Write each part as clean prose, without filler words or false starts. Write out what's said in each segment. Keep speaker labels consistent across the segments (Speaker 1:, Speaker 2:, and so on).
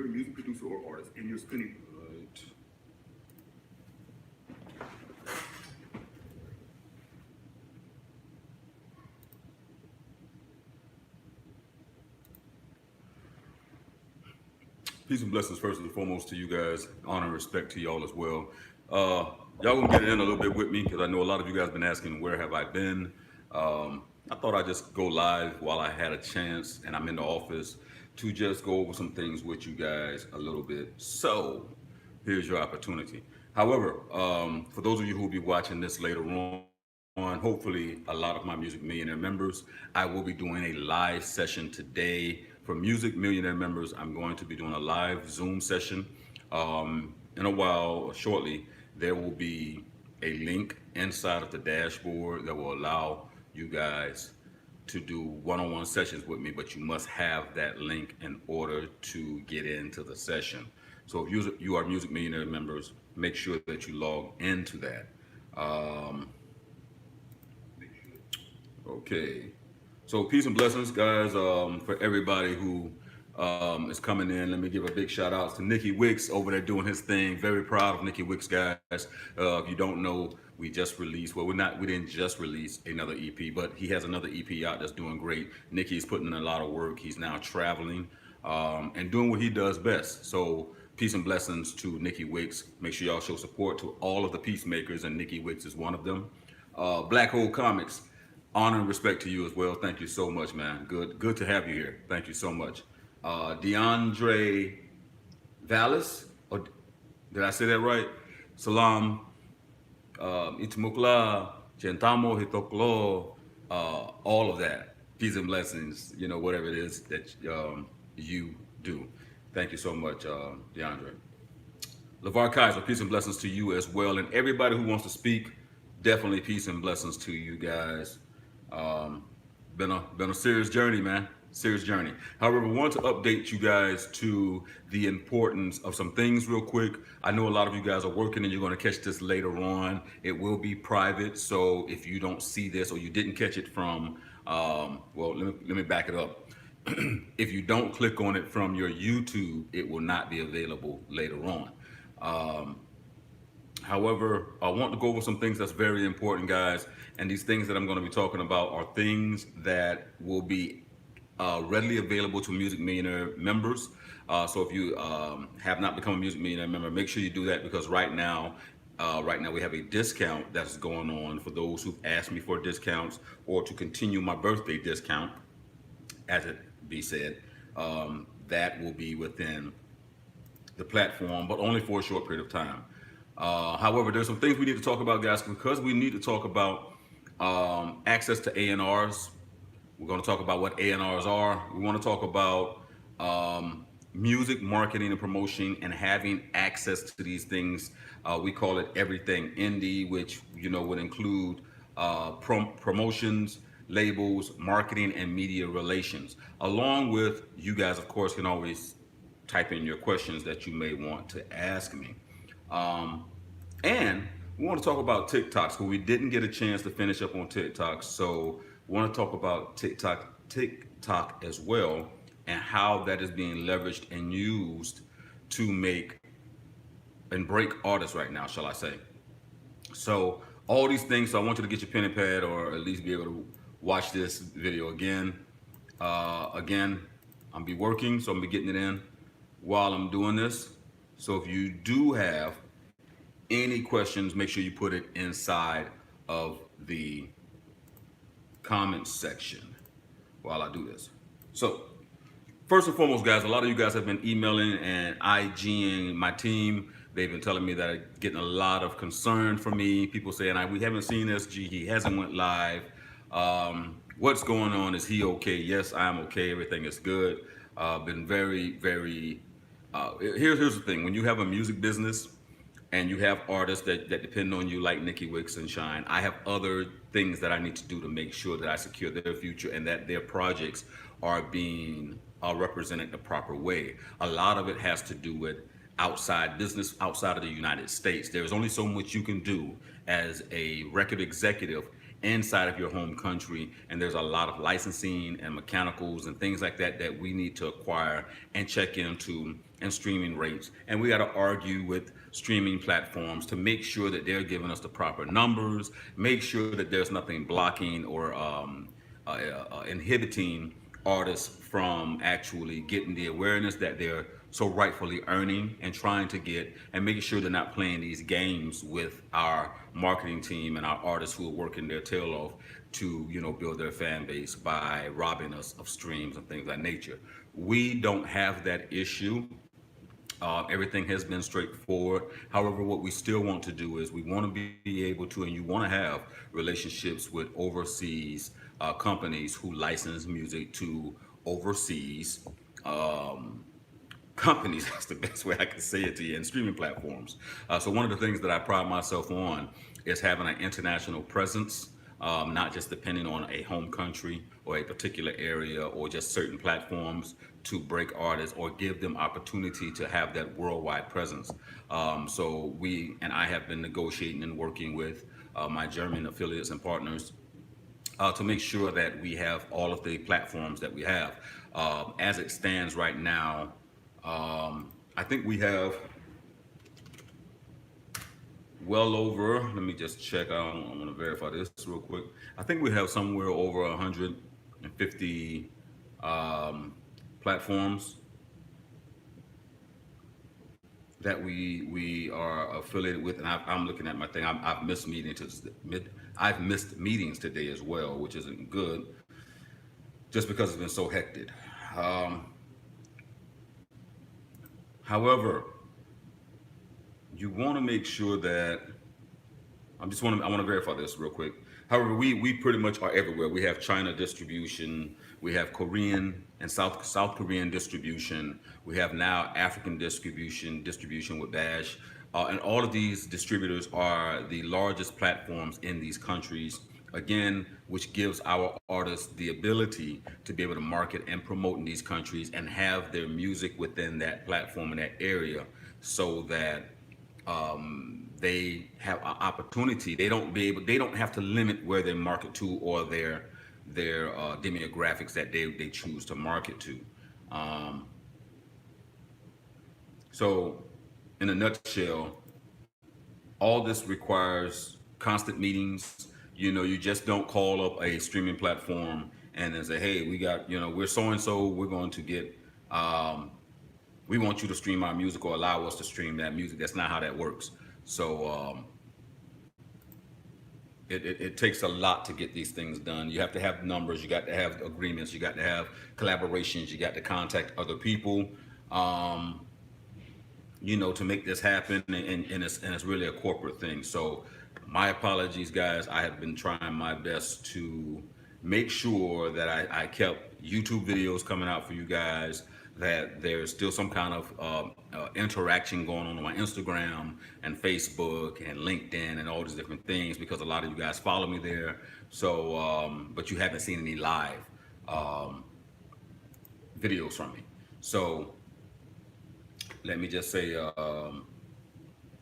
Speaker 1: a music producer or artist and you're spending
Speaker 2: Peace and blessings first and foremost to you guys. Honor and respect to y'all as well. Y'all gonna get in a little bit with me because I know a lot of you guys been asking where have I been. I thought I'd just go live while I had a chance and I'm in the office to just go over some things with you guys a little bit. So here's your opportunity. However, for those of you who will be watching this later on, hopefully a lot of my Music Millionaire members, I will be doing a live session today. For Music Millionaire members, I'm going to be doing a live Zoom session. In a while, shortly, there will be a link inside of the dashboard that will allow you guys to do one-on-one sessions with me, but you must have that link in order to get into the session. So if you are Music Millionaire members, make sure that you log into that. Okay. So peace and blessings, guys, for everybody who is coming in. Let me give a big shout out to Nicky Wicks over there doing his thing. Very proud of Nicky Wicks, guys. If you don't know, we just released, well, we didn't just release another EP, but he has another EP out that's doing great. Nicky's putting in a lot of work. He's now traveling and doing what he does best. So peace and blessings to Nicky Wicks. Make sure y'all show support to all of the peacemakers, and Nicky Wicks is one of them. Black Hole Comics. Honor and respect to you as well. Thank you so much, man. Good to have you here. Thank you so much. DeAndre Vallis, or did I say that right? Salam, Itimukla, Gentamo, Hitoklo, all of that. Peace and blessings, you know, whatever it is that you do. Thank you so much, DeAndre. LeVar Kaiser, peace and blessings to you as well. And everybody who wants to speak, definitely peace and blessings to you guys. Been a serious journey, man. Serious journey. However, I want to update you guys to the importance of some things real quick. I know a lot of you guys are working and you're going to catch this later on. It will be private, so if you don't see this or you didn't catch it from, well, let me back it up. If you don't click on it from your YouTube, it will not be available later on. However, I want to go over some things that's very important, guys. And these things that I'm going to be talking about are things that will be readily available to Music Millionaire members. So if you have not become a Music Millionaire member, make sure you do that, because right now we have a discount that's going on for those who've asked me for discounts or to continue my birthday discount, as it be said. That will be within the platform, but only for a short period of time. However, there's some things we need to talk about, guys, because we need to talk about access to A&Rs. We're going to talk about what A&Rs are. We want to talk about music marketing and promotion and having access to these things. We call it everything indie, which, you know, would include promotions, labels, marketing, and media relations. Along with, you guys, of course, can always type in your questions that you may want to ask me. And we want to talk about TikToks, because we didn't get a chance to finish up on TikTok. So we want to talk about TikTok as well, and how that is being leveraged and used to make and break artists right now, shall I say. So all these things, so I want you to get your pen and pad, or at least be able to watch this video again. Again, I'm be working, so I'm be getting it in while I'm doing this. So if you do have any questions, make sure you put it inside of the comments section while I do this. So first and foremost, guys, a lot of you guys have been emailing and IGing my team. They've been telling me that I'm getting a lot of concern from me. People saying, we haven't seen SG, he hasn't went live. What's going on? Is he okay? Yes, I'm okay. Everything is good. Been very, very, here's the thing. When you have a music business and you have artists that depend on you, like Nicky Wicks and Shine, I have other things that I need to do to make sure that I secure their future and that their projects are being represented the proper way. A lot of it has to do with business outside of the United States. There's only so much you can do as a record executive inside of your home country, and there's a lot of licensing and mechanicals and things like that that we need to acquire and check into, and streaming rates. And we got to argue with streaming platforms to make sure that they're giving us the proper numbers, make sure that there's nothing blocking or inhibiting artists from actually getting the awareness that they're so rightfully earning and trying to get, and making sure they're not playing these games with our marketing team and our artists who are working their tail off to, you know, build their fan base by robbing us of streams and things of that nature. We don't have that issue. Everything has been straightforward. However, what we still want to do is we want to be able to, and you want to have relationships with overseas companies who license music to overseas companies. That's the best way I can say it to you, and streaming platforms. So one of the things that I pride myself on is having an international presence, not just depending on a home country or a particular area or just certain platforms to break artists or give them opportunity to have that worldwide presence. So I have been negotiating and working with my German affiliates and partners to make sure that we have all of the platforms that we have. As it stands right now, I think we have well over, let me just check, I want to verify this real quick. I think we have somewhere over 150 platforms that we are affiliated with, and I'm looking at my thing. I've missed meetings today as well, which isn't good, just because it's been so hectic. However, you want to make sure that I want to verify this real quick. However, we pretty much are everywhere. We have China distribution, we have Korean and South Korean distribution, we have now African distribution with Bash, and all of these distributors are the largest platforms in these countries. Again, which gives our artists the ability to be able to market and promote in these countries and have their music within that platform in that area, so that they have an opportunity. They don't have to limit where they market to or their demographics that they choose to market to. So in a nutshell, all this requires constant meetings. You know, you just don't call up a streaming platform and then say, hey, we got, you know, we're so and so, we're going to get we want you to stream our music or allow us to stream that music. That's not how that works. So it takes a lot to get these things done. You have to have numbers, you got to have agreements, you got to have collaborations, you got to contact other people, you know, to make this happen. And it's really a corporate thing. So my apologies, guys. I have been trying my best to make sure that I kept YouTube videos coming out for you guys, that there's still some kind of interaction going on my Instagram and Facebook and LinkedIn and all these different things, because a lot of you guys follow me there. So, but you haven't seen any live videos from me. So let me just say,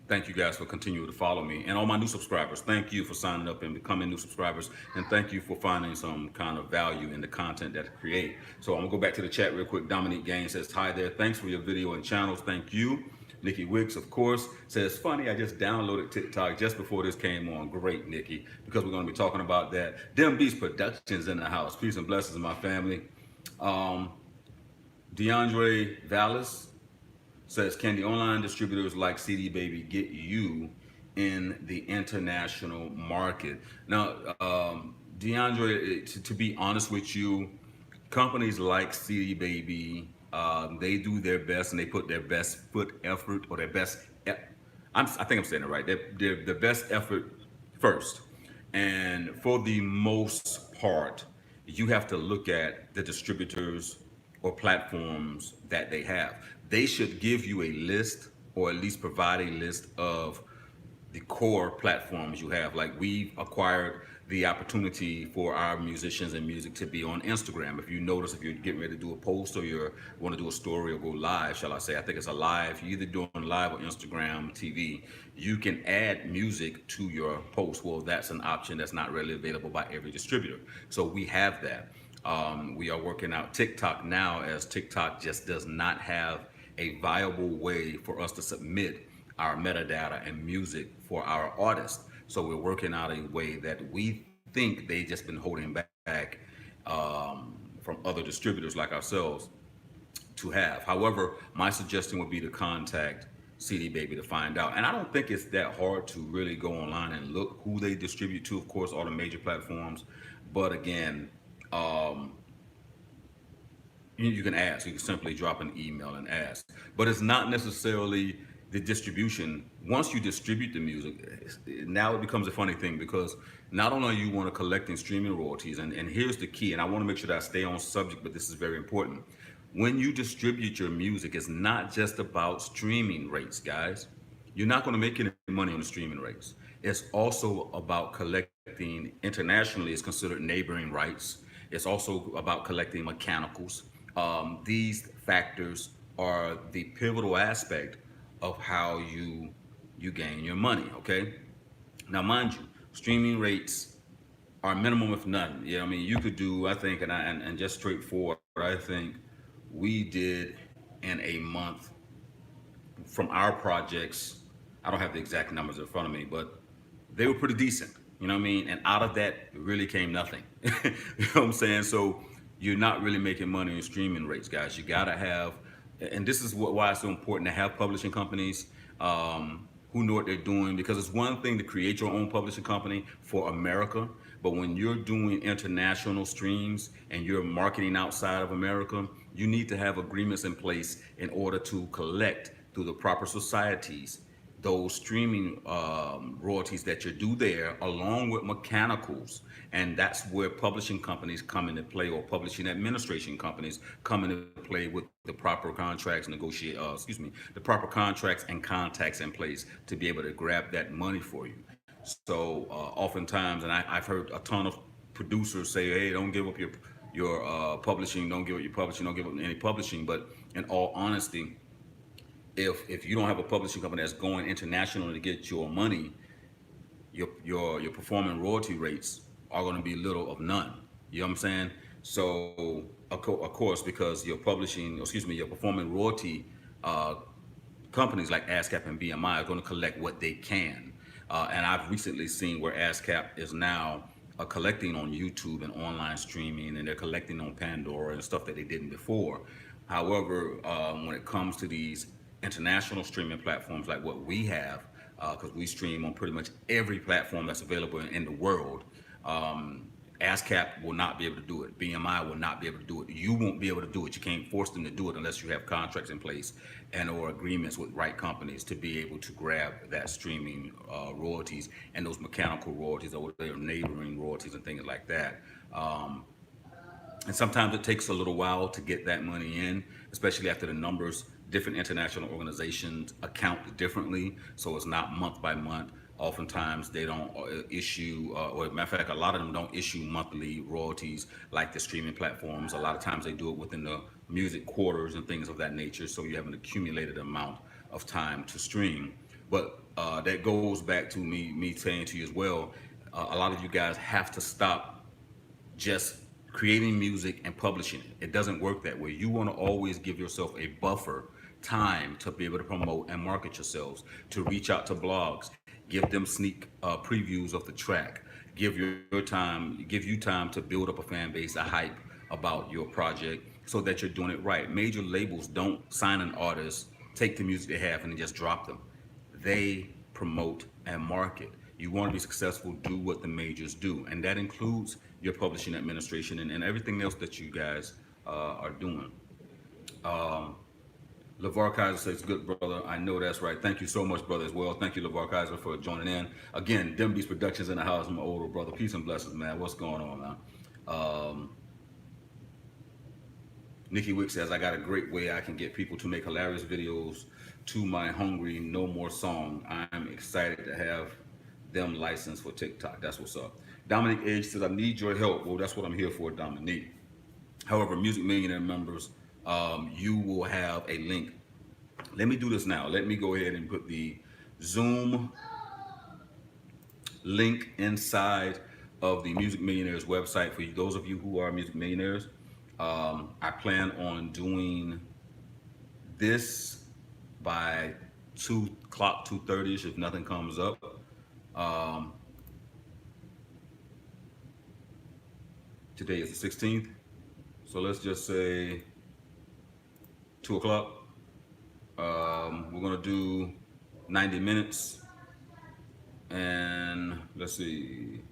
Speaker 2: thank you guys for continuing to follow me, and all my new subscribers. Thank you for signing up and becoming new subscribers, and thank you for finding some kind of value in the content that I create. So I'm gonna go back to the chat real quick. Dominique Gaines says, hi there, thanks for your video and channels. Thank you. Nikki Wicks, of course, says, funny, I just downloaded TikTok just before this came on. Great, Nikki, because we're gonna be talking about that. Dem Beast Productions in the house. Peace and blessings, my family. DeAndre Vallis says, can the online distributors like CD Baby get you in the international market? Now, DeAndre, to be honest with you, companies like CD Baby, they do their best and they put their best foot effort, or their best, I think I'm saying it right, their best effort first. And for the most part, you have to look at the distributors or platforms that they have. They should give you a list, or at least provide a list of the core platforms you have. Like we've acquired the opportunity for our musicians and music to be on Instagram. If you notice, if you're getting ready to do a post or you want to do a story or go live, shall I say, I think it's a live, you're either doing live or Instagram TV, you can add music to your post. Well, that's an option that's not really available by every distributor. So we have that. We are working out TikTok now, as TikTok just does not have a viable way for us to submit our metadata and music for our artists. So we're working out a way that we think they just been holding back from other distributors like ourselves to have. However, my suggestion would be to contact CD Baby to find out. And I don't think it's that hard to really go online and look who they distribute to. Of course, all the major platforms. But again, you can ask. You can simply drop an email and ask. But it's not necessarily the distribution. Once you distribute the music, now it becomes a funny thing, because not only you want to collecting streaming royalties, and here's the key, and I want to make sure that I stay on subject, but this is very important. When you distribute your music, it's not just about streaming rates, guys. You're not going to make any money on the streaming rates. It's also about collecting internationally. It's considered neighboring rights. It's also about collecting mechanicals. These factors are the pivotal aspect of how you gain your money. Okay. Now, mind you, streaming rates are minimum if none. Yeah, I mean, you could do, I think, and just straightforward, I think we did in a month from our projects. I don't have the exact numbers in front of me, but they were pretty decent. You know what I mean? And out of that really came nothing. You know what I'm saying? So you're not really making money in streaming rates, guys. You gotta have, and this is why it's so important to have publishing companies who know what they're doing, because it's one thing to create your own publishing company for America, but when you're doing international streams and you're marketing outside of America, you need to have agreements in place in order to collect through the proper societies those streaming royalties that you do there, along with mechanicals. And that's where publishing companies come into play, or publishing administration companies come into play, with the proper contracts, the proper contracts and contacts in place to be able to grab that money for you. So oftentimes, and I've heard a ton of producers say, hey, don't give up your publishing, don't give up your publishing, don't give up any publishing. But in all honesty, if you don't have a publishing company that's going international to get your money, your performing royalty rates are going to be little of none. You know what I'm saying? So of course, because your performing royalty companies like ASCAP and BMI are going to collect what they can. And I've recently seen where ASCAP is now collecting on YouTube and online streaming, and they're collecting on Pandora and stuff that they didn't before. However, when it comes to these international streaming platforms like what we have, because we stream on pretty much every platform that's available in the world, ASCAP will not be able to do it. BMI will not be able to do it. You won't be able to do it. You can't force them to do it unless you have contracts in place and or agreements with right companies to be able to grab that streaming royalties and those mechanical royalties, or their neighboring royalties and things like that. And sometimes it takes a little while to get that money in, especially after the numbers. Different international organizations account differently, so it's not month by month. Oftentimes they don't issue, or matter of fact, a lot of them don't issue monthly royalties like the streaming platforms. A lot of times they do it within the music quarters and things of that nature, so you have an accumulated amount of time to stream. But that goes back to me saying to you as well, a lot of you guys have to stop just creating music and publishing it. It doesn't work that way. You want to always give yourself a buffer time to be able to promote and market yourselves, to reach out to blogs, give them sneak previews of the track, give you time to build up a fan base, a hype about your project, so that you're doing it right. Major labels don't sign an artist, take the music they have, and then just drop them. They promote and market. You want to be successful, do what the majors do, and that includes your publishing administration and everything else that you guys are doing. LeVar Kaiser says, good brother. I know that's right. Thank you so much, brother, as well. Thank you, LeVar Kaiser, for joining in. Again, Dem Beats Productions in the house, my older brother. Peace and blessings, man. What's going on, man? Nikki Wick says, I got a great way I can get people to make hilarious videos to my Hungry No More song. I'm excited to have them licensed for TikTok. That's what's up. Dominic Edge says, I need your help. Well, that's what I'm here for, Dominique. However, Music Millionaire members, you will have a link. Let me do this now. Let me go ahead and put the Zoom link inside of the Music Millionaires website for you, those of you who are Music Millionaires. I plan on doing this by 2 o'clock, 2:30ish if nothing comes up. Today is the 16th, so let's just say 2 o'clock. We're gonna do 90 minutes, and let's see,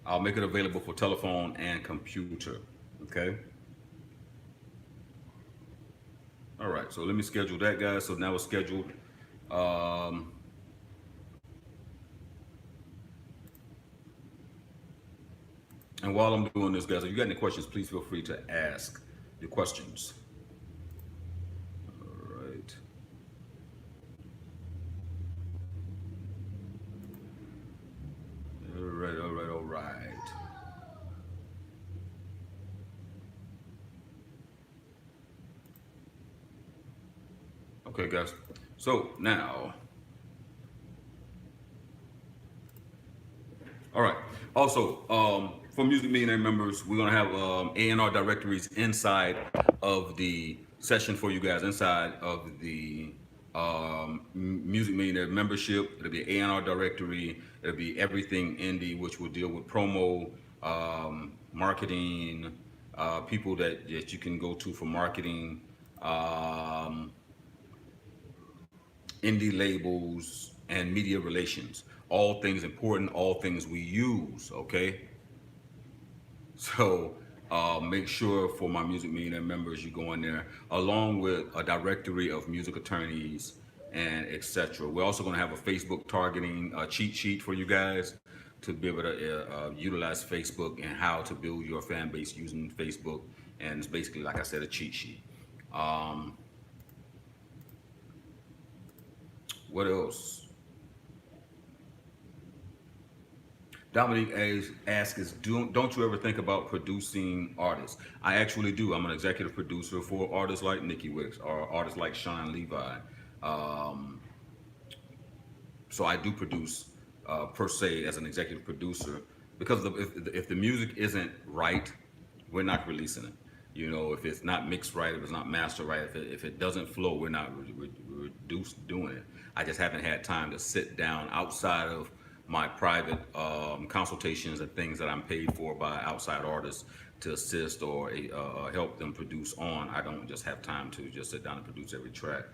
Speaker 2: I'll make it available for telephone and computer, okay? All right, so let me schedule that, guys. So now it's scheduled. And while I'm doing this, guys, if you got any questions, please feel free to ask your questions. All right. All right, all right, all right. Okay, guys. So now, all right. Also, for Music Millionaire members, we're gonna have A&R directories inside of the session for you guys, inside of the Music Millionaire membership. It'll be an A&R directory. It'll be everything indie, which will deal with promo, marketing, people that you can go to for marketing, indie labels, and media relations. All things important, all things we use, okay? So make sure for my Music Millionaire members, you go in there, along with a directory of music attorneys and etc. We're also gonna have a Facebook targeting cheat sheet for you guys to be able to utilize Facebook and how to build your fan base using Facebook. And it's basically, like I said, a cheat sheet. What else? Dominique asks, don't you ever think about producing artists? I actually do. I'm an executive producer for artists like Nikki Wicks or artists like Sean Levi. So I do produce per se as an executive producer, because if the music isn't right, we're not releasing it. You know, if it's not mixed right, if it's not mastered right, if it doesn't flow, we're not doing it. I just haven't had time to sit down outside of my private consultations and things that I'm paid for by outside artists to assist or help them produce on. I don't just have time to just sit down and produce every track.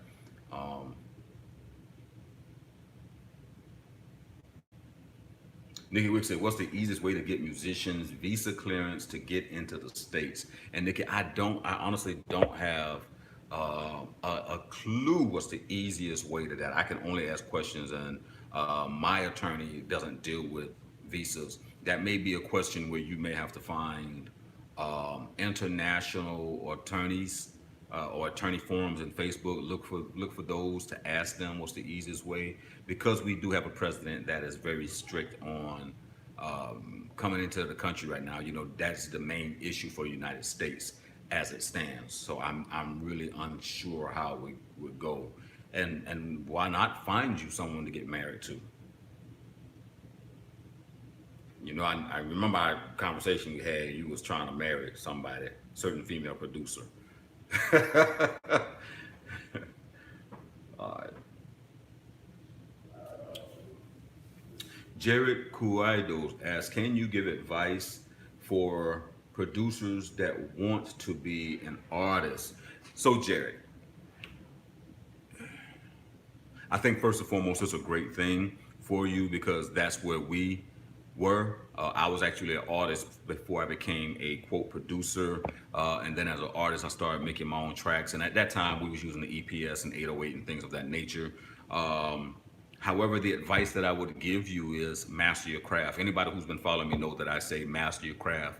Speaker 2: Nikki Wick said, what's the easiest way to get musicians visa clearance to get into the States? And Nikki, I honestly don't have a clue what's the easiest way to that. I can only ask questions, and my attorney doesn't deal with visas. That may be a question where you may have to find international attorneys or attorney forums in Facebook. Look for those to ask them what's the easiest way, because we do have a president that is very strict on coming into the country right now. You know, that's the main issue for the United States as it stands. So I'm really unsure how we would go. And why not find you someone to get married to? You know, I remember our conversation you had. You was trying to marry somebody, certain female producer. All right. Jared Cuidos asks, can you give advice for producers that want to be an artist? So Jared, I think first and foremost, it's a great thing for you, because that's where we were. I was actually an artist before I became a quote producer, and then as an artist, I started making my own tracks. And at that time, we was using the EPS and 808 and things of that nature. However, the advice that I would give you is master your craft. Anybody who's been following me knows that I say master your craft.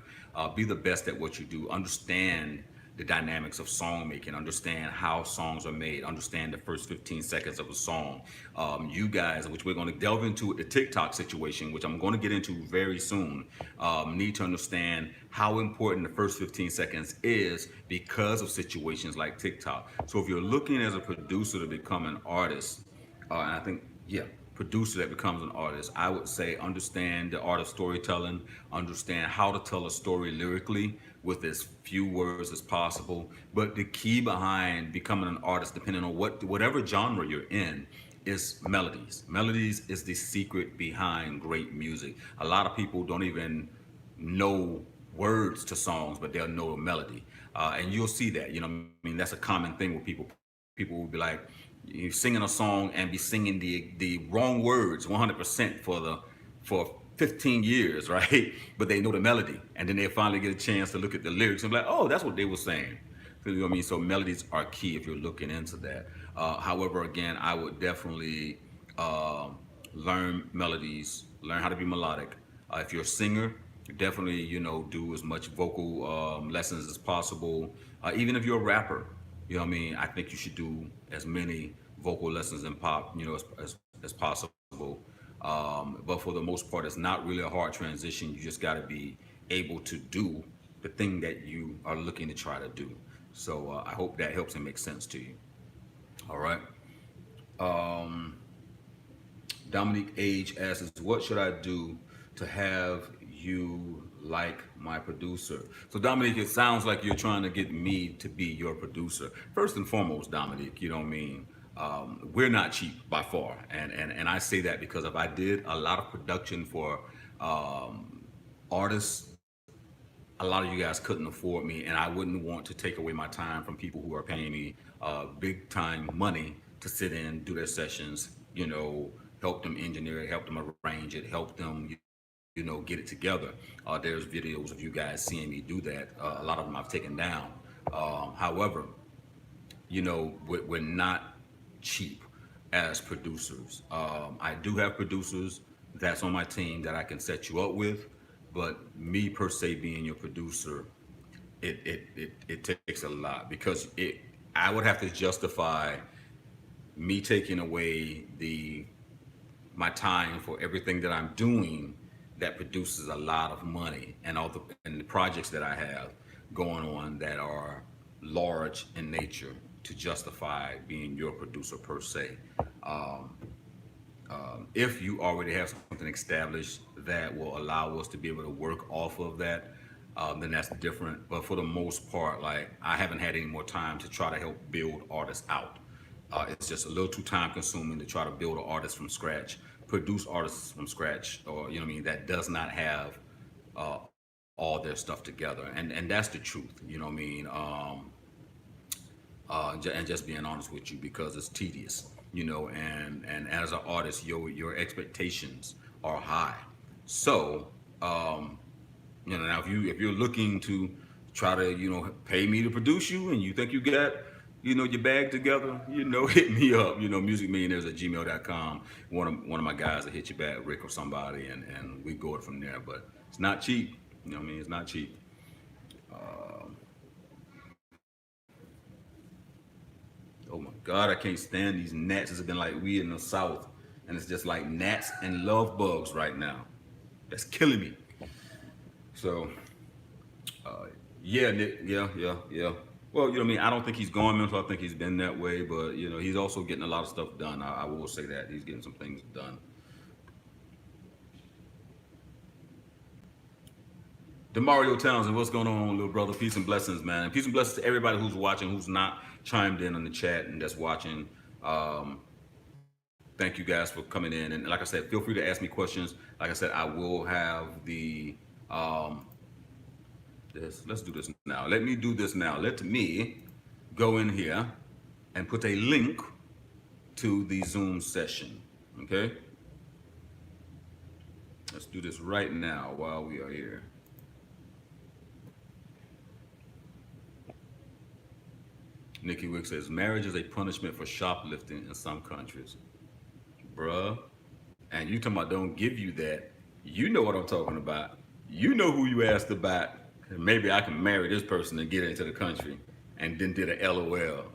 Speaker 2: Be the best at what you do. Understand the dynamics of song making, understand how songs are made, understand the first 15 seconds of a song. You guys, which we're going to delve into the TikTok situation, which I'm going to get into very soon, need to understand how important the first 15 seconds is because of situations like TikTok. So if you're looking as a producer to become an artist, and I think, yeah, producer that becomes an artist, I would say understand the art of storytelling, understand how to tell a story lyrically with as few words as possible. But the key behind becoming an artist, depending on whatever genre you're in, is melodies. Melodies is the secret behind great music. A lot of people don't even know words to songs, but they'll know a melody. And you'll see that, you know, I mean, that's a common thing with people. People will be like, you singing a song and be singing the wrong words 100% for 15 years, right? But they know the melody, and then they finally get a chance to look at the lyrics and be like, oh, that's what they were saying. You know what I mean? So melodies are key if you're looking into that. However, again, I would definitely learn melodies, learn how to be melodic. If you're a singer, definitely, you know, do as much vocal lessons as possible. Even if you're a rapper, you know what I mean? I think you should do as many vocal lessons in pop, you know, as possible. But for the most part, it's not really a hard transition. You just got to be able to do the thing that you are looking to try to do. So I hope that helps and makes sense to you. All right. Dominique Age asks, what should I do to have you like my producer? So Dominique, it sounds like you're trying to get me to be your producer. First and foremost, Dominique, you know what I mean? We're not cheap by far. And I say that because if I did a lot of production for artists, a lot of you guys couldn't afford me, and I wouldn't want to take away my time from people who are paying me big time money to sit in, do their sessions, you know, help them engineer it, help them arrange it, help them, you know, get it together. There's videos of you guys seeing me do that. A lot of them I've taken down. However, you know, we're not cheap as producers. I do have producers that's on my team that I can set you up with, but me per se being your producer, it takes a lot because I would have to justify me taking away my time for everything that I'm doing that produces a lot of money, and the projects that I have going on that are large in nature to justify being your producer per se. If you already have something established that will allow us to be able to work off of that, then that's different. But for the most part, like, I haven't had any more time to try to help build artists out. It's just a little too time consuming to try to build an artist from scratch, produce artists from scratch, or, you know what I mean, that does not have uh, all their stuff together. And that's the truth, you know what I mean? And just being honest with you, because it's tedious, you know, and as an artist, your expectations are high. So, you know, now if you're looking to try to, you know, pay me to produce you, and you think you got, you know, your bag together, you know, hit me up, you know, musicmillionaires@gmail.com. One of my guys will hit you back, Rick or somebody, and we go it from there. But it's not cheap, you know what I mean? It's not cheap. Oh my God, I can't stand these gnats. It's been like we in the South, and it's just like gnats and love bugs right now. That's killing me. So, yeah, Nick, yeah. Well, you know what I mean? I don't think he's gone mental. I think he's been that way, but, you know, he's also getting a lot of stuff done. I will say that. He's getting some things done. Demario Townsend, what's going on, little brother? Peace and blessings, man. And peace and blessings to everybody who's watching, who's not chimed in the chat and that's watching. Thank you guys for coming in. And like I said, feel free to ask me questions. Like I said, I will have let's do this now. Let me do this now. Let me go in here and put a link to the Zoom session. Okay? Let's do this right now while we are here. Nikki Wick says, marriage is a punishment for shoplifting in some countries. Bruh. And you talking about don't give you that. You know what I'm talking about. You know who you asked about. Maybe I can marry this person and get into the country, and then did a LOL.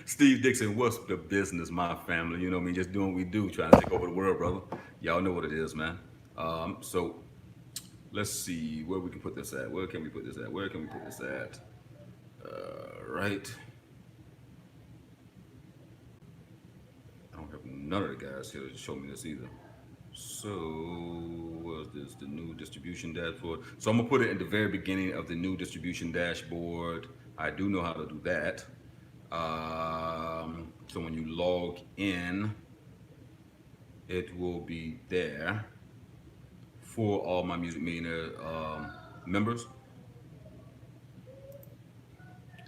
Speaker 2: Steve Dixon, what's the business, my family? You know what I mean? Just doing what we do, trying to take over the world, brother. Y'all know what it is, man. So let's see where we can put this at. Where can we put this at? Where can we put this at? Right. I don't have none of the guys here to show me this either. So, what is this? The new distribution dashboard. So I'm gonna put it in the very beginning of the new distribution dashboard. I do know how to do that. So when you log in, it will be there for all my Music Millionaire members.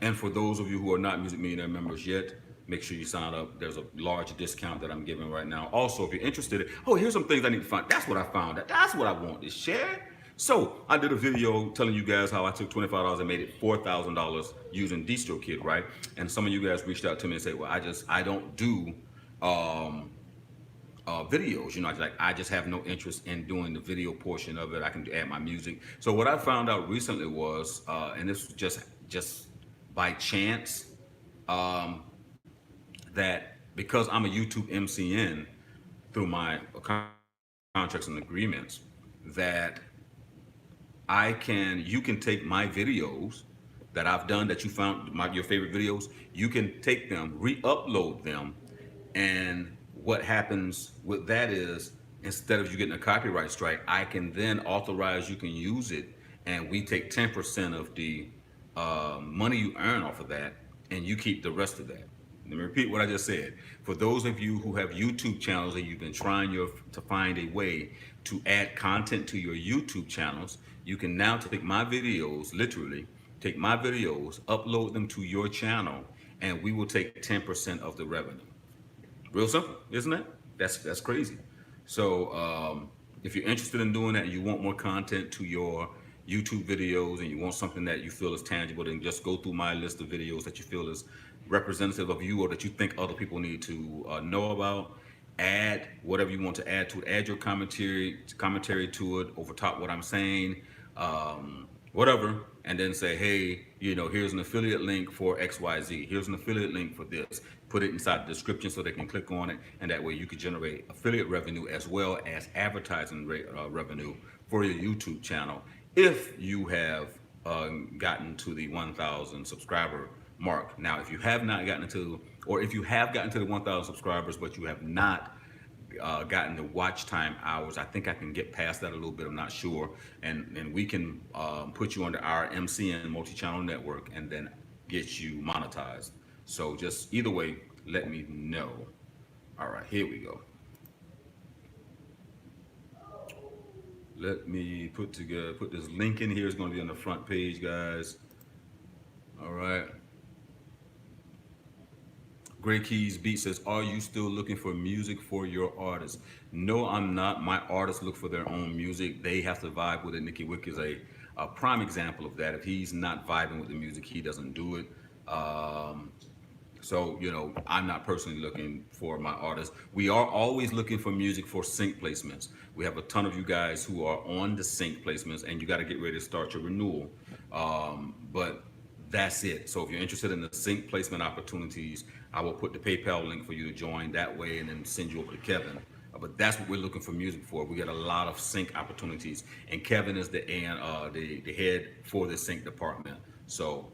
Speaker 2: And for those of you who are not Music Millionaire members yet, make sure you sign up. There's a large discount that I'm giving right now. Also, if you're interested, oh, here's some things I need to find. That's what I found. That's what I want to share. So I did a video telling you guys how I took $25 and made it $4,000 using DistroKid, right? And some of you guys reached out to me and said, well, I don't do videos, you know, like I just have no interest in doing the video portion of it. I can add my music. So what I found out recently was, and this was just by chance, that because I'm a YouTube MCN through my contracts and agreements, that you can take my videos that I've done that you found your favorite videos, you can take them, re-upload them, and what happens with that is instead of you getting a copyright strike, I can then authorize you can use it, and we take 10% of the money you earn off of that, and you keep the rest of that. Let me repeat what I just said. For those of you who have YouTube channels and you've been trying to find a way to add content to your YouTube channels, you can now take my videos, literally take my videos, upload them to your channel, and we will take 10% of the revenue. Real simple, isn't it? That's crazy. So if you're interested in doing that and you want more content to your YouTube videos and you want something that you feel is tangible, then just go through my list of videos that you feel is representative of you or that you think other people need to know about. Add whatever you want to add to it. Add your commentary to it over top what I'm saying, whatever, and then say, hey, you know, here's an affiliate link for XYZ. Here's an affiliate link for this. Put it inside the description so they can click on it, and that way you can generate affiliate revenue as well as advertising revenue for your YouTube channel if you have gotten to the 1,000 subscriber mark. Now, if you have not gotten to, or if you have gotten to the 1,000 subscribers, but you have not gotten the watch time hours, I think I can get past that a little bit. I'm not sure. And we can put you under our MCN multi-channel network and then get you monetized. So just either way, let me know. All right, here we go. Let me put this link in here. It's going to be on the front page, guys. All right. Gray Keys Beat says, are you still looking for music for your artists? No, I'm not. My artists look for their own music. They have to vibe with it. Nicky Wick is a prime example of that. If he's not vibing with the music, he doesn't do it. So, you know, I'm not personally looking for my artists. We are always looking for music for sync placements. We have a ton of you guys who are on the sync placements, and you got to get ready to start your renewal. But that's it. So if you're interested in the sync placement opportunities, I will put the PayPal link for you to join that way and then send you over to Kevin. But that's what we're looking for music for. We get a lot of sync opportunities, and Kevin is the head for the sync department. So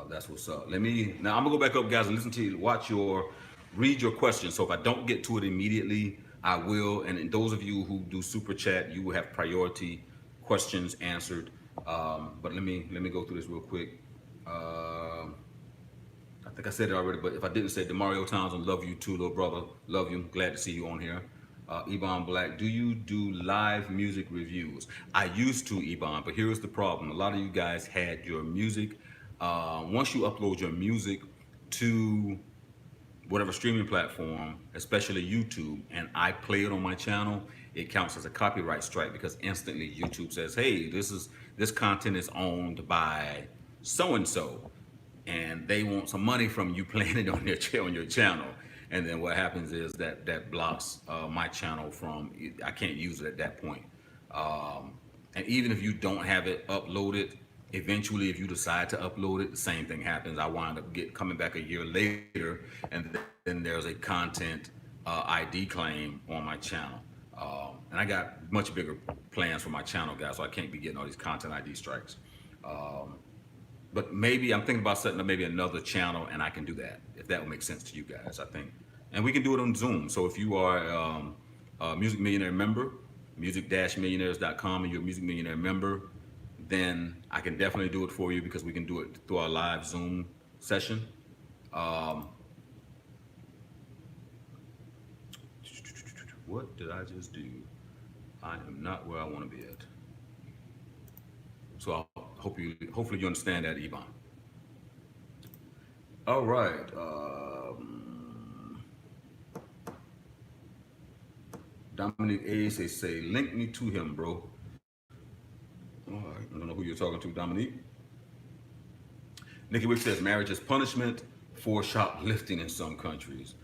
Speaker 2: that's what's up. Now I'm gonna go back up, guys, and listen to you, read your questions. So if I don't get to it immediately, I will. And those of you who do super chat, you will have priority questions answered. But let me go through this real quick. I think I said it already, but if I didn't say it, Demario Townsend, love you too, little brother. Love you. Glad to see you on here. Ebon Black, do you do live music reviews? I used to, Ebon, but here's the problem. A lot of you guys had your music. Once you upload your music to whatever streaming platform, especially YouTube, and I play it on my channel, it counts as a copyright strike because instantly YouTube says, hey, this content is owned by so-and-so, and they want some money from you playing it on your channel. And then what happens is that blocks my channel from, I can't use it at that point. And even if you don't have it uploaded, eventually if you decide to upload it, the same thing happens. I wind up coming back a year later, and then there's a content ID claim on my channel. And I got much bigger plans for my channel, guys, so I can't be getting all these content ID strikes. Um, but maybe I'm thinking about setting up maybe another channel, and I can do that if that would make sense to you guys. I think, and we can do it on Zoom. So if you are a Music Millionaire member, music-millionaires.com, and you're a Music Millionaire member, then I can definitely do it for you because we can do it through our live Zoom session. Um, what did I just do? I am not where I want to be at. So I hopefully you understand that, Ivan. All right. Dominic A say, link me to him, bro. All right. I don't know who you're talking to, Dominique. Nikki Wick says, marriage is punishment for shoplifting in some countries.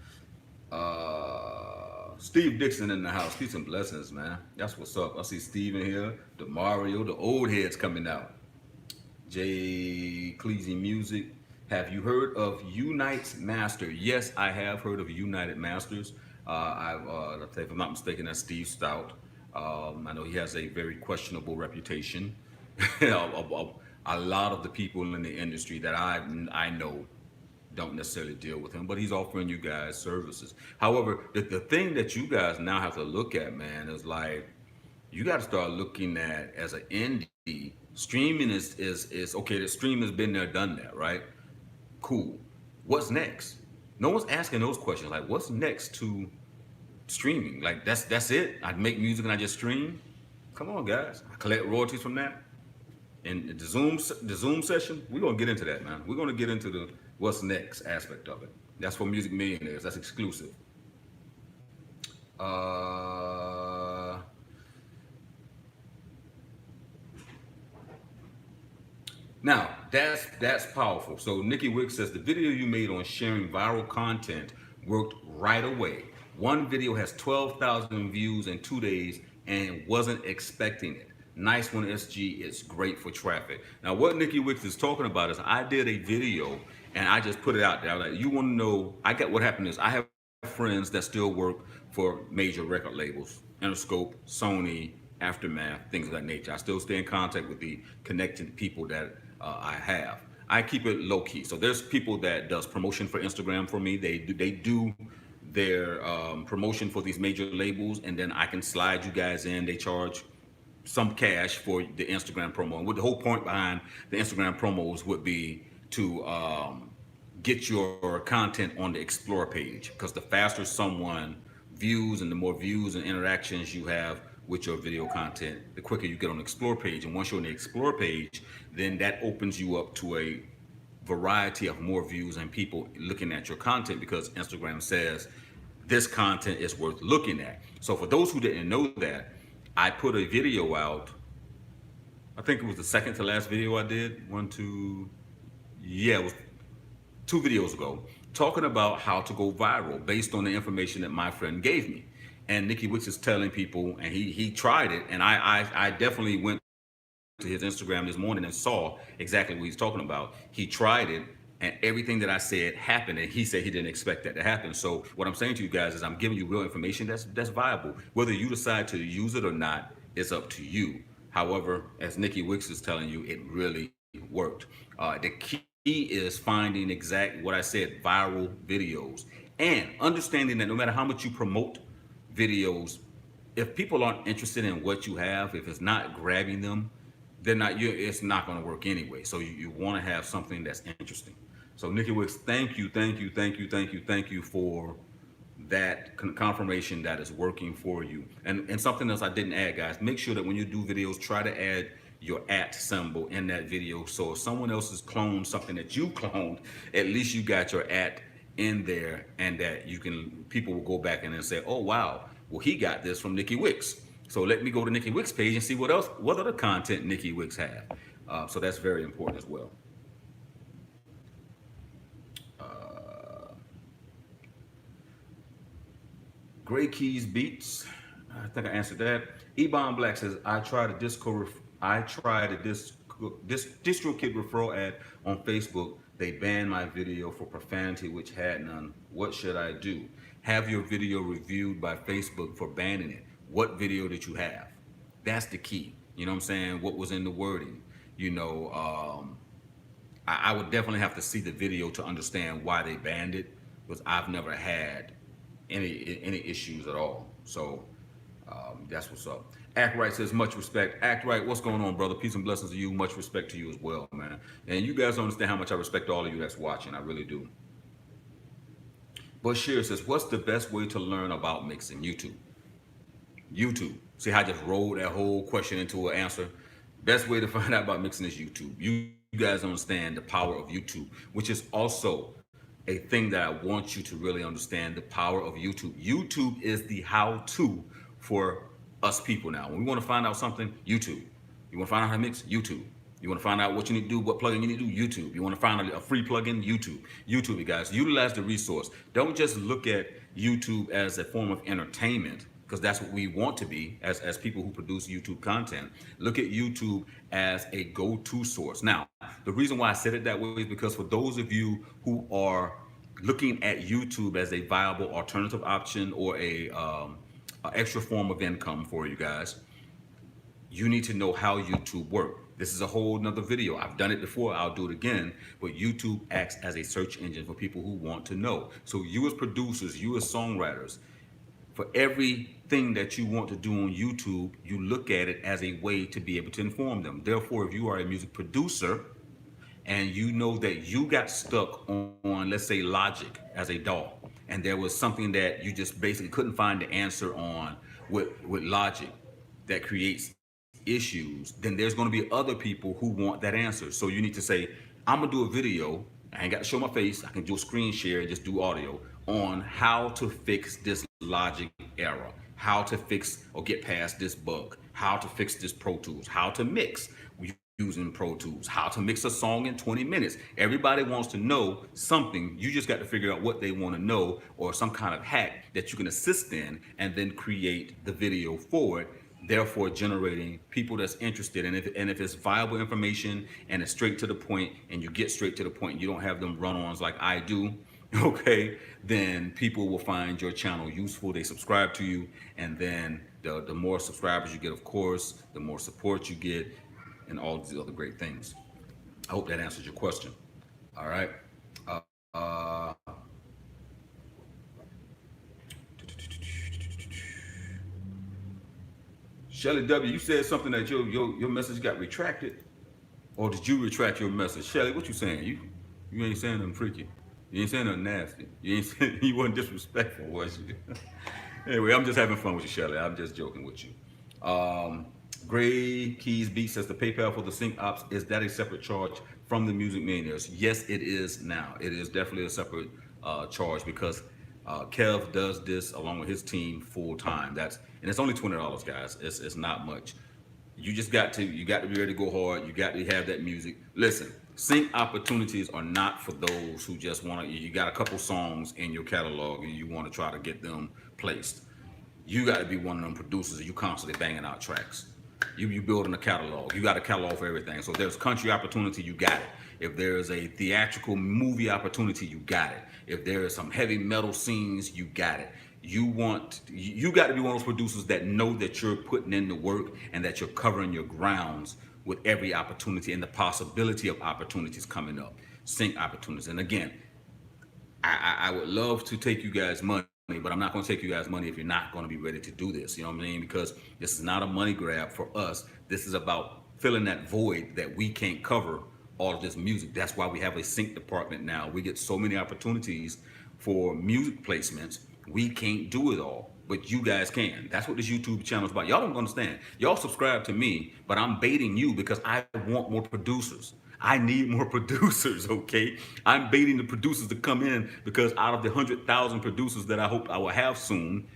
Speaker 2: Steve Dixon in the house. Peace and blessings, man. That's what's up. I see Steve in here. DeMario, the old heads coming out. Jay Cleasy Music. Have you heard of Unite's Master? Yes, I have heard of United Masters. If I'm not mistaken, that's Steve Stout. I know he has a very questionable reputation. A lot of the people in the industry that I know don't necessarily deal with him, but he's offering you guys services. However, the thing that you guys now have to look at, man, is like you got to start looking at as an indie. Streaming is okay. The stream has been there, done that, right? Cool. What's next? No one's asking those questions. Like, what's next to streaming? Like, that's it. I make music and I just stream. Come on, guys. I collect royalties from that. And the Zoom session, we're gonna get into that, man. We're gonna get into the what's next aspect of it. That's for Music Millionaires. That's exclusive. Now, that's powerful. So Nikki Wick says the video you made on sharing viral content worked right away. One video has 12,000 views in 2 days and wasn't expecting it. Nice one, SG. It's great for traffic. Now, what Nikki Wicks is talking about is I did a video and I just put it out there. I was like, you want to know? What happened is I have friends that still work for major record labels, Interscope, Sony, Aftermath, things of that nature. I still stay in contact with the connected people that I have. I keep it low key. So there's people that does promotion for Instagram for me. They do their promotion for these major labels, and then I can slide you guys in. They charge some cash for the Instagram promo. And what the whole point behind the Instagram promos would be to get your content on the Explore page, because the faster someone views and the more views and interactions you have with your video content, the quicker you get on the Explore page. And once you're on the Explore page, then that opens you up to a variety of more views and people looking at your content, because Instagram says this content is worth looking at. So for those who didn't know that, I put a video out. I think it was the second to last video I did. It was 2 videos ago, talking about how to go viral based on the information that my friend gave me. And Nikki Wicks is telling people, and he tried it, and I definitely went to his Instagram this morning and saw exactly what he's talking about. He tried it, and everything that I said happened, and he said he didn't expect that to happen. So what I'm saying to you guys is I'm giving you real information that's viable. Whether you decide to use it or not, it's up to you. However, as Nikki Wicks is telling you, it really worked. The key is finding what I said, viral videos, and understanding that no matter how much you promote videos, if people aren't interested in what you have, if it's not grabbing them, it's not going to work anyway. So you want to have something that's interesting. So Nikki Wicks, thank you for that confirmation that is working for you. And something else I didn't add, guys, make sure that when you do videos, try to add your @ symbol in that video. So if someone else has cloned something that you cloned, at least you got your @ in there, and that people will go back and then say, oh wow, well he got this from Nikki Wicks. So let me go to Nikki Wicks page and see what other content Nikki Wicks have. So that's very important as well. Gray Keys Beats. I think I answered that. Ebon Black says, I tried a DistroKid referral ad on Facebook. They banned my video for profanity, which had none. What should I do? Have your video reviewed by Facebook for banning it. What video did you have? That's the key. You know what I'm saying? What was in the wording? You know, I would definitely have to see the video to understand why they banned it, because I've never had any issues at all. So that's what's up. Act Right says, much respect. Act Right, what's going on, brother? Peace and blessings to you. Much respect to you as well, man. And you guys don't understand how much I respect all of you that's watching. I really do. Bashir says, what's the best way to learn about mixing? YouTube. YouTube. See how I just rolled that whole question into an answer? Best way to find out about mixing is YouTube. You guys understand the power of YouTube, which is also a thing that I want you to really understand, the power of YouTube. YouTube is the how-to for us people now. When we want to find out something, YouTube. You want to find out how to mix? YouTube. You want to find out what you need to do, what plugin you need to do? YouTube. You want to find out a free plugin? YouTube. YouTube, you guys. Utilize the resource. Don't just look at YouTube as a form of entertainment, because that's what we want to be as people who produce YouTube content. Look at YouTube as a go-to source. Now, the reason why I said it that way is because for those of you who are looking at YouTube as a viable alternative option or a extra form of income for you guys, you need to know how YouTube works. This is a whole nother video. I've done it before, I'll do it again, but YouTube acts as a search engine for people who want to know. So you as producers, you as songwriters, for everything that you want to do on YouTube, you look at it as a way to be able to inform them. Therefore, if you are a music producer and you know that you got stuck on let's say, Logic as a DAW, and there was something that you just basically couldn't find the answer on with Logic that creates issues, then there's going to be other people who want that answer. So you need to say, I'm going to do a video. I ain't got to show my face. I can do a screen share and just do audio on how to fix this Logic error, how to fix or get past this bug, how to fix this Pro Tools, how to mix using Pro Tools, how to mix a song in 20 minutes. Everybody wants to know something. You just got to figure out what they want to know, or some kind of hack that you can assist in, and then create the video for it, therefore generating people that's interested. And if it's viable information and it's straight to the point, and you get straight to the point, and you don't have them run-ons like I do, okay, then people will find your channel useful. They subscribe to you, and then the more subscribers you get, of course, the more support you get, and all these other great things. I hope that answers your question. All right. Shelly W., you said something that your message got retracted, or did you retract your message? Shelly, what you saying? You ain't saying nothing freaky. You ain't saying nothing nasty. You ain't saying, you wasn't disrespectful, was you? Anyway, I'm just having fun with you, Shelly. I'm just joking with you. Gray Keys Beat says, the PayPal for the sync ops, is that a separate charge from the Music Millionaires? Yes, it is now. It is definitely a separate charge, because Kev does this along with his team full time. And it's only $20, guys. It's not much. You got to be ready to go hard. You got to have that music. Listen, sync opportunities are not for those who just want to. You got a couple songs in your catalog and you want to try to get them placed. You got to be one of them producers that you constantly banging out tracks. You building a catalog. You got a catalog for everything. So if there's country opportunity, you got it. If there's a theatrical movie opportunity, you got it. If there is some heavy metal scenes, you got it. You got to be one of those producers that know that you're putting in the work and that you're covering your grounds with every opportunity and the possibility of opportunities coming up. Sync opportunities. And again, I would love to take you guys money, but I'm not going to take you guys money if you're not going to be ready to do this. You know what I mean? Because this is not a money grab for us. This is about filling that void that we can't cover all of this music. That's why we have a sync department now. We get so many opportunities for music placements. We can't do it all, but you guys can. That's what this YouTube channel is about. Y'all don't understand. Y'all subscribe to me, but I'm baiting you because I want more producers. I need more producers, okay? I'm baiting the producers to come in because out of the 100,000 producers that I hope I will have soon,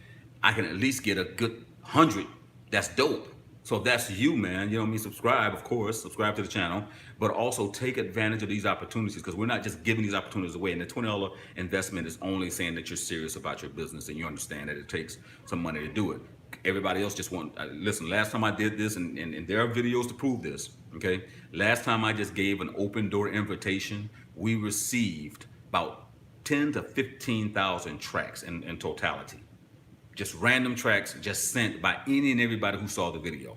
Speaker 2: I can at least get a good 100. That's dope. So if that's you, man, you know what I mean? Subscribe, of course, subscribe to the channel, but also take advantage of these opportunities, because we're not just giving these opportunities away. And the $20 investment is only saying that you're serious about your business and you understand that it takes some money to do it. everybody else just want, listen, last time I did this, and there are videos to prove this, okay? Last time I just gave an open door invitation, we received about 10 to 15,000 tracks in totality. Just random tracks just sent by any and everybody who saw the video.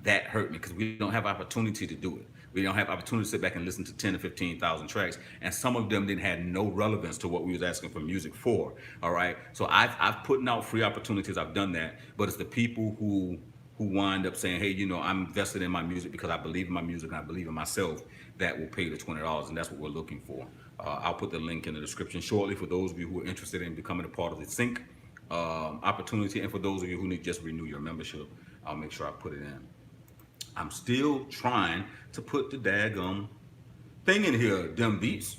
Speaker 2: That hurt me because we don't have opportunity to do it. We don't have opportunity to sit back and listen to 10 to 15,000 tracks, and some of them didn't have no relevance to what we was asking for music for. All right, so I've putting out free opportunities. I've done that, but it's the people who wind up saying, hey, you know, I'm invested in my music because I believe in my music and I believe in myself, that will pay the $20, and that's what we're looking for. I'll put the link in the description shortly for those of you who are interested in becoming a part of the sync opportunity, and for those of you who need to just renew your membership, I'll make sure I put it in. I'm still trying to put the daggum thing in here, them beats.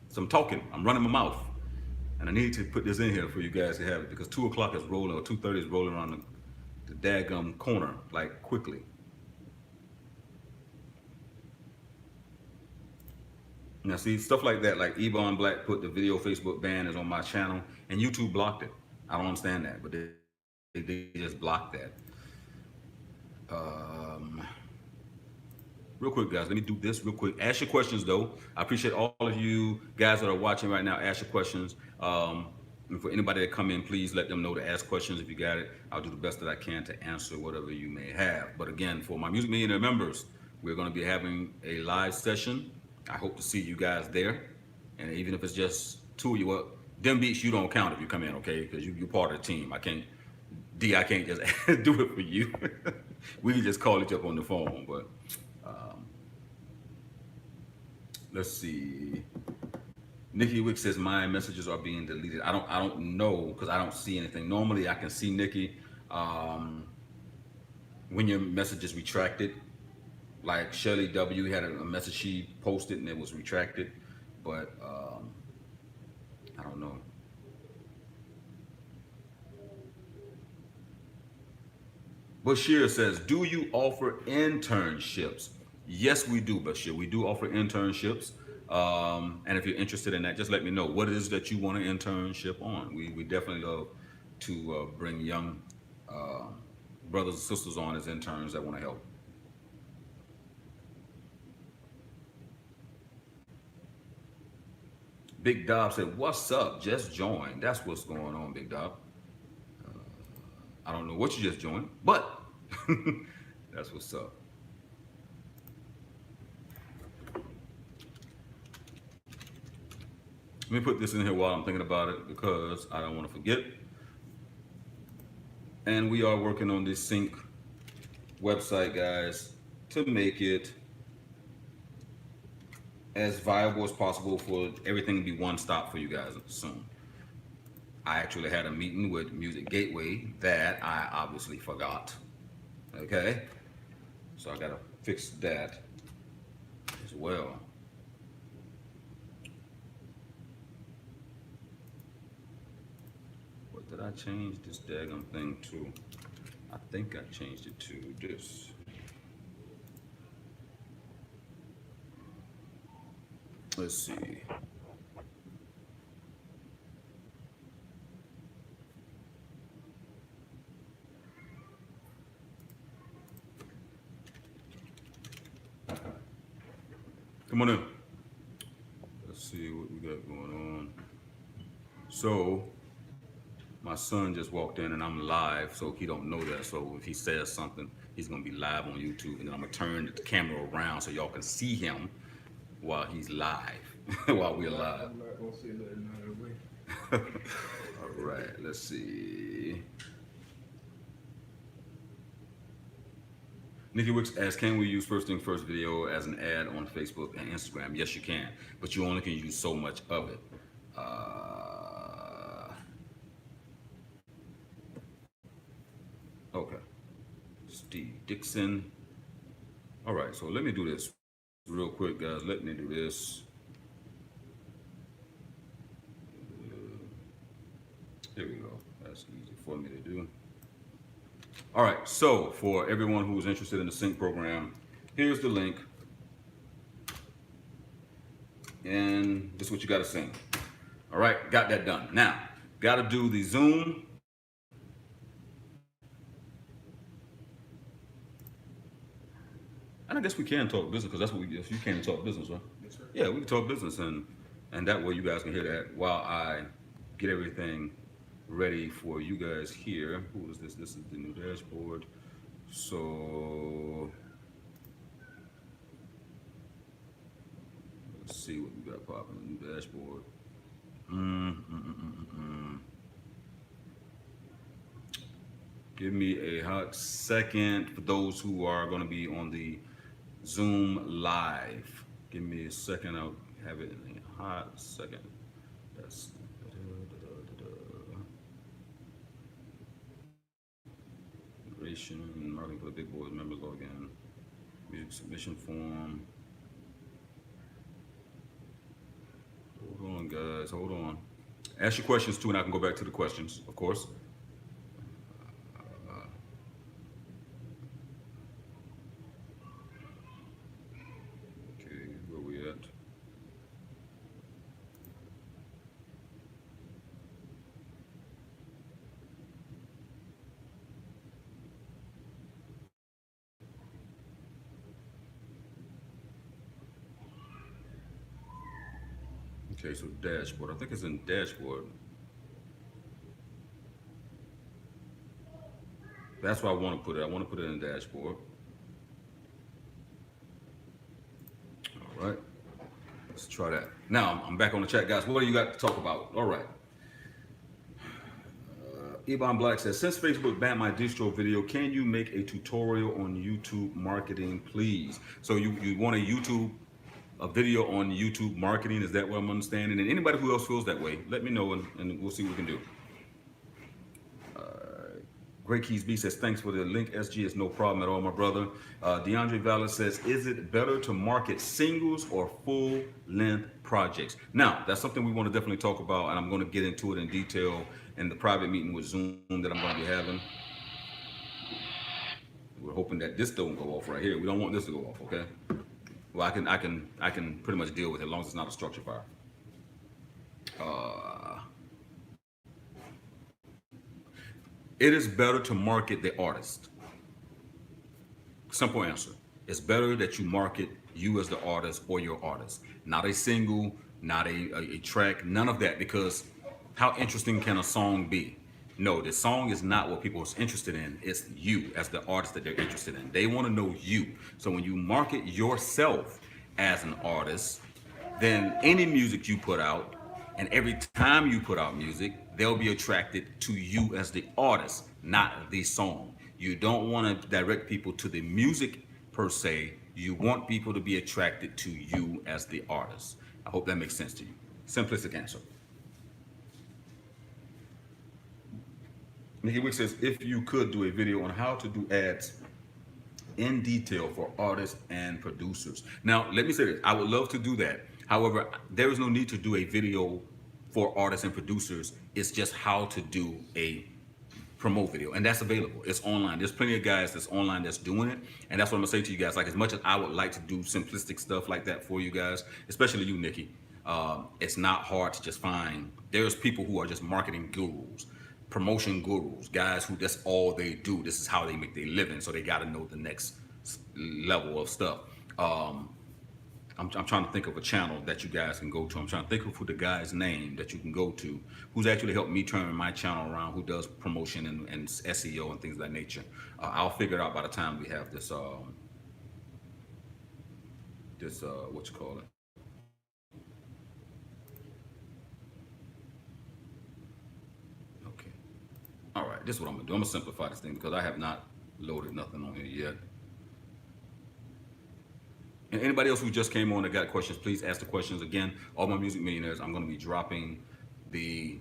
Speaker 2: So I'm talking, I'm running my mouth, and I need to put this in here for you guys to have it, because 2 o'clock is rolling, or 2:30 is rolling around the daggum corner, like quickly. Now see, stuff like that, like Ebon Black put the video Facebook ban is on my channel, and YouTube blocked it. I don't understand that, but they just blocked that. Real quick, guys, let me do this real quick. Ask your questions, though. I appreciate all of you guys that are watching right now. Ask your questions. And for anybody that come in, please let them know to ask questions. If you got it, I'll do the best that I can to answer whatever you may have. But again, for my Music Millionaire members, we're going to be having a live session. I hope to see you guys there. And even if it's just 2 of you, well, them beats, you don't count if you come in, okay? Because you're part of the team. I can't just do it for you. We can just call each other on the phone. But let's see. Nikki Wick says my messages are being deleted. I don't know, because I don't see anything. Normally I can see, Nikki, when your message is retracted. Like Shirley W had a message she posted and it was retracted, but I don't know. Bashir says, do you offer internships? Yes, we do, Bashir. We do offer internships. And if you're interested in that, just let me know what it is that you want an internship on. We definitely love to bring young brothers and sisters on as interns that want to help. Big Dob said, what's up? Just joined. That's what's going on, Big Dob. I don't know what you just joined, but that's what's up. Let me put this in here while I'm thinking about it, because I don't want to forget. And we are working on this sync website, guys, to make it as viable as possible for everything to be one stop for you guys soon. I actually had a meeting with Music Gateway that I obviously forgot. Okay, so I gotta fix that as well. What did I change this daggum thing to? I think I changed it to this. Let's see. Come on in. Let's see what we got going on. So, my son just walked in and I'm live, so he don't know that. So if he says something, he's gonna be live on YouTube, and then I'm gonna turn the camera around so y'all can see him while he's live, while we're live.
Speaker 1: I'm not gonna say nothing out of the way.
Speaker 2: All right, let's see. Nikki Wicks asks, can we use First Thing First video as an ad on Facebook and Instagram? Yes, you can, but you only can use so much of it. Okay. Steve Dixon. All right, so let me do this real quick, guys. Let me do this. Here we go. That's easy for me to do. All right, so for everyone who's interested in the sync program, here's the link. And this is what you got to sing. All right, got that done. Now, got to do the Zoom. And I guess we can talk business because that's what we. If you can talk business, right?
Speaker 1: Yes, sir.
Speaker 2: Yeah, we can talk business, and that way you guys can hear that while I get everything ready for you guys here. Who is this? This is the new dashboard. So let's see what we got popping. The new dashboard. Give me a hot second for those who are going to be on the Zoom live. Give me a second. I'll have it in a hot second. That's integration, marketing for the big boys, members login, music submission form. Hold on, guys. Hold on. Ask your questions too, and I can go back to the questions, of course. Okay, where we at? Okay, so dashboard. I think it's in dashboard. That's where I want to put it. I want to put it in the dashboard. All right. Let's try that. Now, I'm back on the chat, guys. What do you got to talk about? All right. Ebon Black says, since Facebook banned my distro video, can you make a tutorial on YouTube marketing, please? So you want a video on YouTube marketing? Is that what I'm understanding? And anybody who else feels that way, let me know and we'll see what we can do. Great Keys B says, thanks for the link, SG. It's no problem at all, my brother. DeAndre Vallis says, is it better to market singles or full-length projects? Now, that's something we want to definitely talk about, and I'm going to get into it in detail in the private meeting with Zoom that I'm going to be having. We're hoping that this don't go off right here. We don't want this to go off, okay? Well, I can pretty much deal with it as long as it's not a structure fire. It is better to market the artist. Simple answer. It's better that you market you as the artist or your artist, not a single, not a track, none of that, because how interesting can a song be? No, the song is not what people are interested in. It's you as the artist that they're interested in. They want to know you. So when you market yourself as an artist, then any music you put out, and every time you put out music, they'll be attracted to you as the artist, not the song. You don't want to direct people to the music per se. You want people to be attracted to you as the artist. I hope that makes sense to you. Simplistic answer. Nikki Wick says, if you could do a video on how to do ads in detail for artists and producers. Now, let me say this. I would love to do that. However, there is no need to do a video for artists and producers. It's just how to do a promo video, and that's available. It's online. There's plenty of guys that's online that's doing it, and that's what I'm gonna say to you guys. Like, as much as I would like to do simplistic stuff like that for you guys, especially you, Nikki, it's not hard to just find. There's people who are just marketing gurus, promotion gurus, guys who that's all they do. This is how they make their living, so they got to know the next level of stuff. I'm trying to think of a channel that you guys can go to. I'm trying to think of who the guy's name that you can go to, who's actually helped me turn my channel around, who does promotion and SEO and things of that nature. I'll figure it out by the time we have this, what you call it? Okay. All right, this is what I'm gonna do. I'm gonna simplify this thing because I have not loaded nothing on here yet. And anybody else who just came on that got questions, please ask the questions. Again, all my music millionaires, I'm going to be dropping the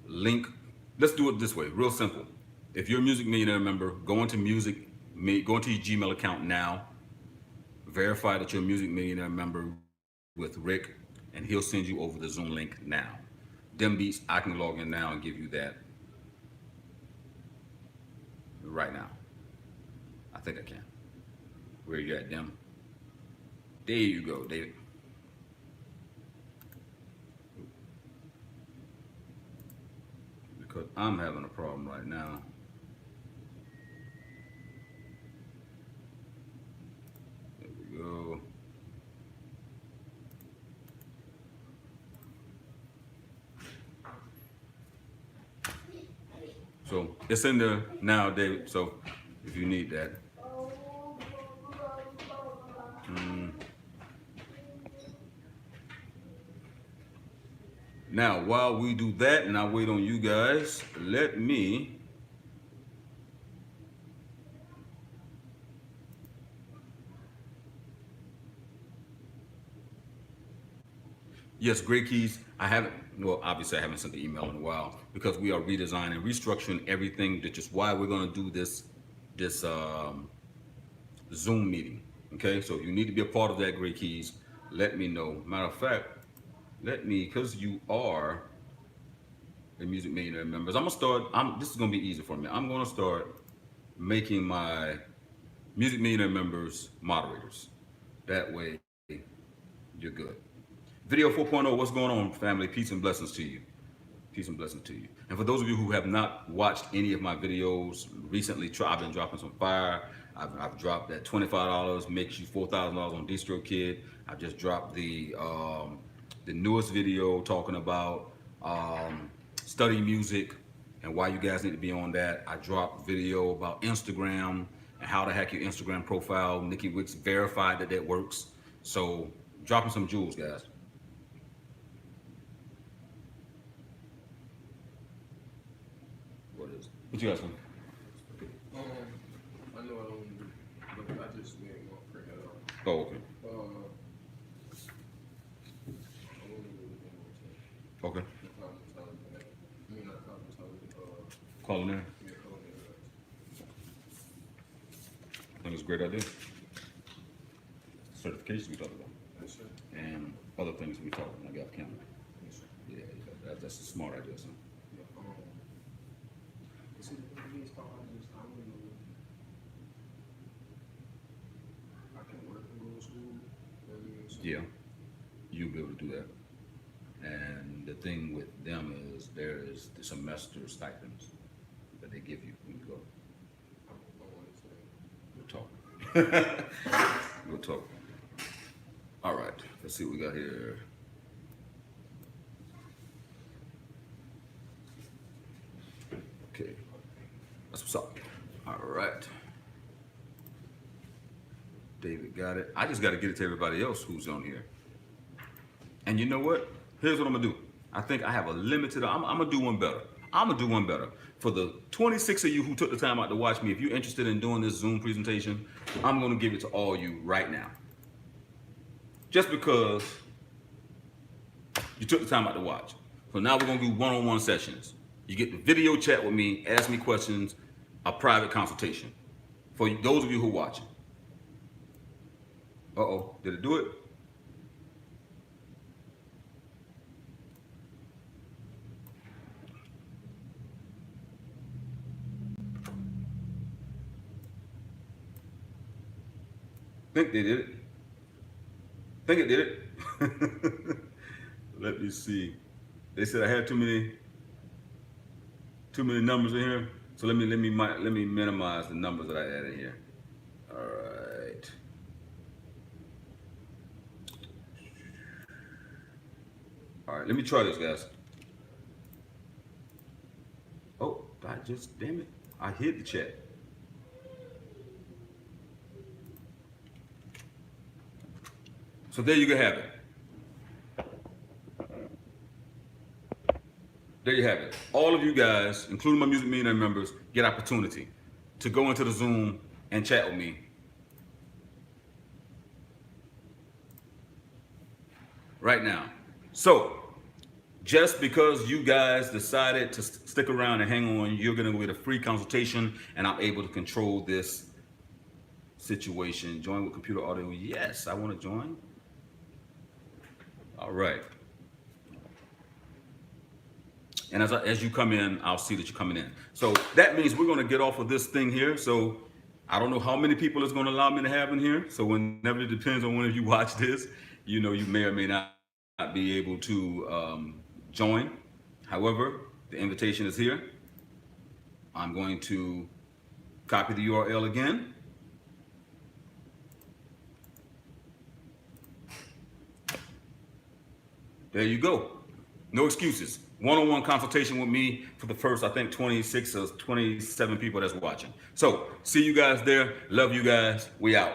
Speaker 2: link. Let's do it this way, real simple. If you're a music millionaire member, go into your Gmail account now, verify that you're a music millionaire member with Rick, and he'll send you over the Zoom link now. Dem Beats, I can log in now and give you that right now. I think I can. Where you at, Dem? There you go, David. because I'm having a problem right now. There we go. So it's in there now, David. So if you need that. Now, while we do that and I wait on you guys, let me yes, Great Keys. I haven't, well, obviously I haven't sent the email in a while because we are redesigning, restructuring everything, which is why we're going to do this Zoom meeting. Okay, so if you need to be a part of that, Great Keys, let me know. Matter of fact, let me, because you are the Music Millionaire members, I'm gonna start. This is gonna be easy for me. I'm gonna start making my Music Millionaire members moderators. That way, you're good. Video 4.0, what's going on, family? Peace and blessings to you. Peace and blessings to you. And for those of you who have not watched any of my videos recently, I've been dropping some fire. I've dropped that $25 makes you $4,000 on DistroKid. I've just dropped the newest video talking about study music and why you guys need to be on that. I dropped video about Instagram and how to hack your Instagram profile. Nikki Wicks verified that works. So dropping some jewels, guys. What is it? What you guys think?
Speaker 1: I know I don't, but I just made my print it out.
Speaker 2: Oh, okay. Okay. Calling in. I think it's a great idea. Certifications we talked about.
Speaker 1: Yes, sir.
Speaker 2: And other things we talked about. I got camera.
Speaker 1: Yes, sir.
Speaker 2: Yeah, that's a smart idea, son.
Speaker 1: Yeah, see, the thing is, I don't know. I can work and go to school. So
Speaker 2: Yeah, you'll be able to do that. And the thing with them is there is the semester stipends that they give you when you go. We'll talk. We'll talk. All right, let's see what we got here. Okay, that's what's up. All right. David got it. I just got to get it to everybody else who's on here. And you know what? Here's what I'm gonna do. I think I have a limited, I'm gonna do one better. I'm gonna do one better. For the 26 of you who took the time out to watch me, if you're interested in doing this Zoom presentation, I'm gonna give it to all you right now. Just because you took the time out to watch. So now we're gonna do one-on-one sessions. You get the video chat with me, ask me questions, a private consultation. For those of you who are watching. Uh-oh, did it do it? Think they did it. Think it did it. Let me see. They said I had too many numbers in here. So let me minimize the numbers that I added here. All right. All right, let me try this, guys. Oh, damn it. I hid the chat. So there you can have it. There you have it. All of you guys, including my Music Millionaire members, get opportunity to go into the Zoom and chat with me. Right now. So, just because you guys decided to stick around and hang on, you're gonna get a free consultation and I'm able to control this situation. Join with computer audio. Yes, I wanna join. All right. And as you come in, I'll see that you're coming in. So that means we're going to get off of this thing here. So I don't know how many people it's going to allow me to have in here. So whenever, it depends on when you watch this, you know, you may or may not be able to join. However, The invitation is here. I'm going to copy the URL again. There you go. No excuses. One-on-one consultation with me for the first, I think, 26 or 27 people that's watching. So see you guys there. Love you guys. We out.